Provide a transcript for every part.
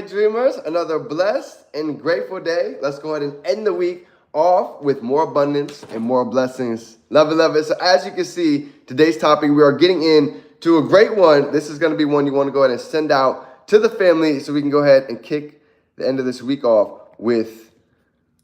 dreamers. Another blessed and grateful day. Let's go ahead and end the week off with more abundance and more blessings. Love it, love it. So as you can see, today's topic, we are getting into a great one. This is going to be one you want to go ahead and send out to the family so we can go ahead and kick the end of this week off with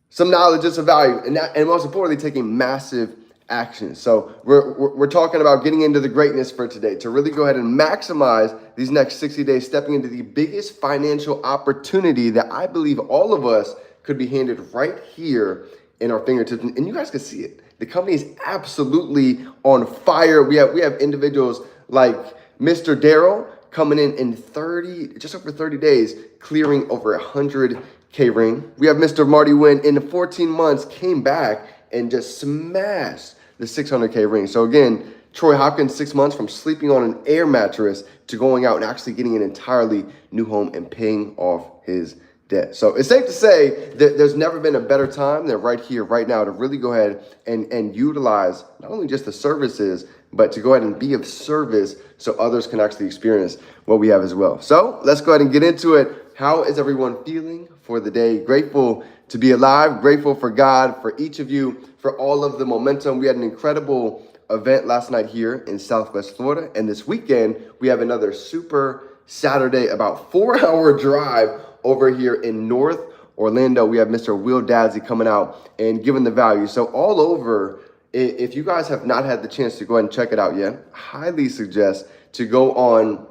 some knowledge and some value, and most importantly, taking massive action. So we're talking about getting into the greatness for today, to really go ahead and maximize these next 60 days, stepping into the biggest financial opportunity that I believe all of us could be handed right here in our fingertips. And you guys can see it. The company is absolutely on fire. We have individuals like Mr. Daryl coming in 30, just over 30 days, clearing over 100K ring. We have Mr. Marty Wynn in 14 months came back and just smashed the 600K ring. So again, Troy Hopkins, 6 months from sleeping on an air mattress to going out and actually getting an entirely new home and paying off his debt. So it's safe to say that there's never been a better time than right here, right now, to really go ahead and utilize not only just the services, but to go ahead and be of service so others can actually experience what we have as well. So let's go ahead and get into it. How is everyone feeling for the day? Grateful to be alive, grateful for God, for each of you, for all of the momentum. We had an incredible event last night here in Southwest Florida, and this weekend we have another super Saturday, about 4-hour drive over here in North Orlando. We have Mr. Will Dadsey coming out and giving the value. So all over, if you guys have not had the chance to go ahead and check it out yet, highly suggest to go on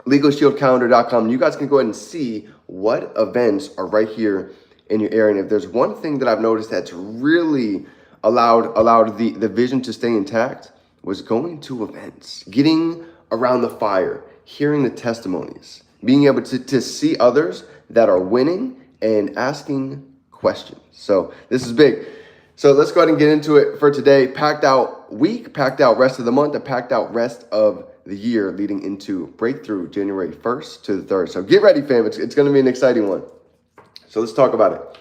LegalShieldCalendar.com. You guys can go ahead and see what events are right here in your area. And if there's one thing that I've noticed that's really allowed the vision to stay intact, was going to events, getting around the fire, hearing the testimonies, being able to see others that are winning and asking questions. So this is big. So let's go ahead and get into it for today. Packed out week, packed out rest of the month, and packed out rest of the year leading into Breakthrough January 1st to the 3rd. So get ready, fam. It's going to be an exciting one. So let's talk about it.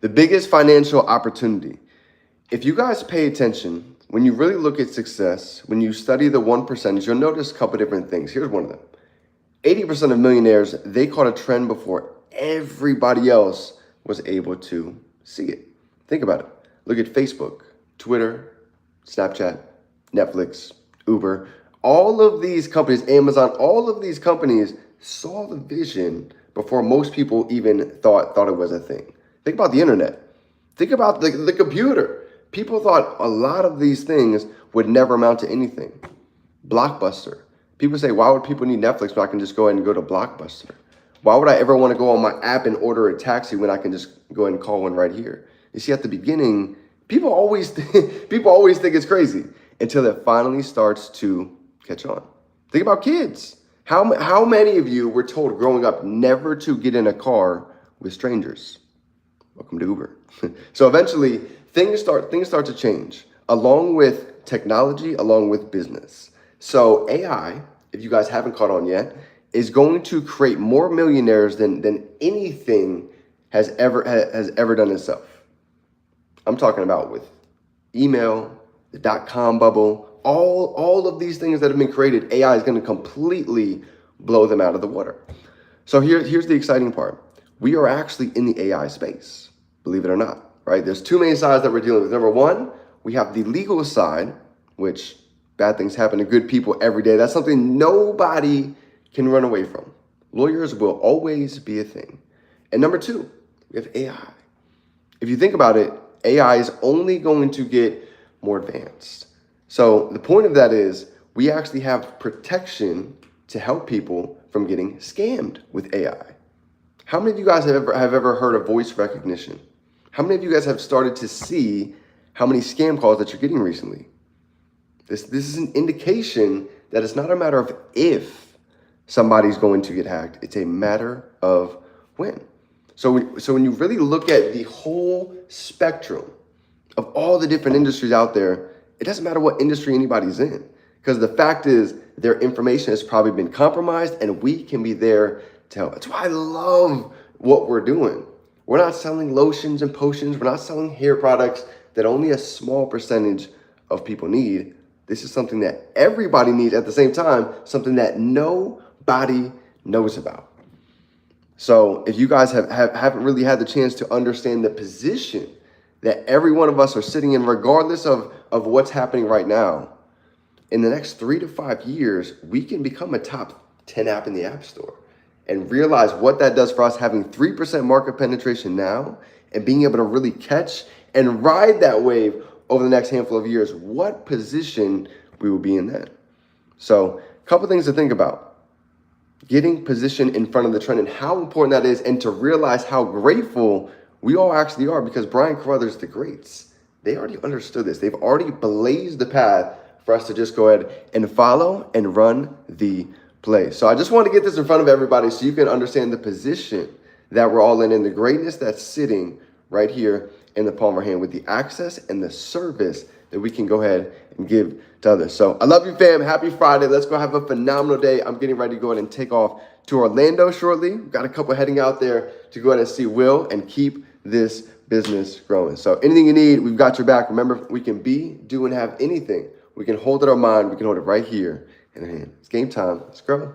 The biggest financial opportunity. If you guys pay attention, when you really look at success, when you study the 1%, you'll notice a couple different things. Here's one of them. 80% of millionaires, they caught a trend before everybody else was able to see it. Think about it. Look at Facebook, Twitter, Snapchat, Netflix, Uber. All of these companies, Amazon, all of these companies saw the vision before most people even thought it was a thing. Think about the internet. Think about the computer. People thought a lot of these things would never amount to anything. Blockbuster. People say, why would people need Netflix when I can just go ahead and go to Blockbuster? Why would I ever want to go on my app and order a taxi when I can just go ahead and call one right here? You see, at the beginning, people always think it's crazy until it finally starts to catch on. Think about kids. How many of you were told growing up never to get in a car with strangers? Welcome to Uber. So eventually, things start to change along with technology, along with business. So AI, if you guys haven't caught on yet, is going to create more millionaires than anything has ever done itself. I'm talking about with email, the .com bubble, all of these things that have been created. AI is going to completely blow them out of the water. So here's the exciting part. We are actually in the AI space, believe it or not, right? There's two main sides that we're dealing with. Number one, we have the legal side, which bad things happen to good people every day. That's something nobody can run away from. Lawyers will always be a thing. And number two, we have AI. If you think about it, AI is only going to get more advanced. So the point of that is we actually have protection to help people from getting scammed with AI. How many of you guys have ever heard of voice recognition? How many of you guys have started to see how many scam calls that you're getting recently? This is an indication that it's not a matter of if somebody's going to get hacked. It's a matter of when. So when you really look at the whole spectrum of all the different industries out there, it doesn't matter what industry anybody's in, because the fact is their information has probably been compromised and we can be there to help. That's why I love what we're doing. We're not selling lotions and potions. We're not selling hair products that only a small percentage of people need. This is something that everybody needs at the same time, something that nobody knows about. So if you guys haven't really had the chance to understand the position that every one of us are sitting in, regardless of what's happening right now, in the next 3 to 5 years, we can become a top 10 app in the App Store and realize what that does for us having 3% market penetration now and being able to really catch and ride that wave over the next handful of years, what position we will be in then. So a couple things to think about. Getting positioned in front of the trend and how important that is, and to realize how grateful we all actually are, because Brian Carruthers, the greats, they already understood this. They've already blazed the path for us to just go ahead and follow and run the play. So I just want to get this in front of everybody so you can understand the position that we're all in and the greatness that's sitting right here in the palm of our hand with the access and the service that we can go ahead and give to others. So I love you, fam. Happy Friday. Let's go have a phenomenal day. I'm getting ready to go ahead and take off to Orlando shortly. We've got a couple heading out there to go ahead and see Will and keep this business growing. So anything you need, we've got your back. Remember, we can be, do, and have anything. We can hold it in our mind. We can hold it right here in our hand. It's game time. Let's grow.